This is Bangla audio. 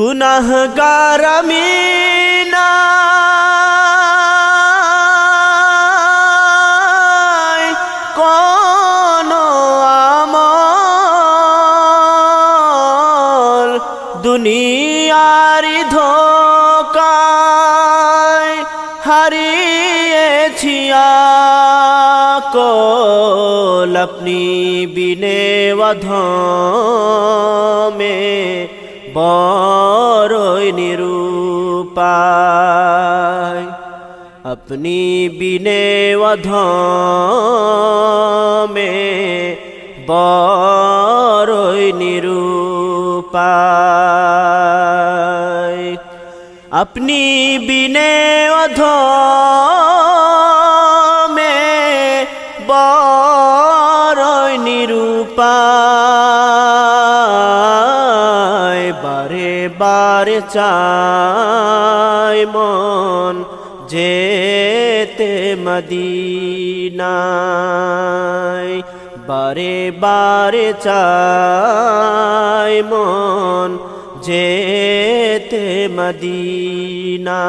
গুনাহগার আমি নাই কোনো আমল দুনিয়ার ধোঁকায় হারিয়েছি আকল আপনি বিনে অধমে বড়ই নিরুপায় আপনি বিনে অধমে বড়ই নিরুপায় আপনি বিনে অধমে বড়ই নিরুপায় বারে বারে চাই মন যেতে মদিনায় বারে বারে চাই মন যেতে মদিনায়।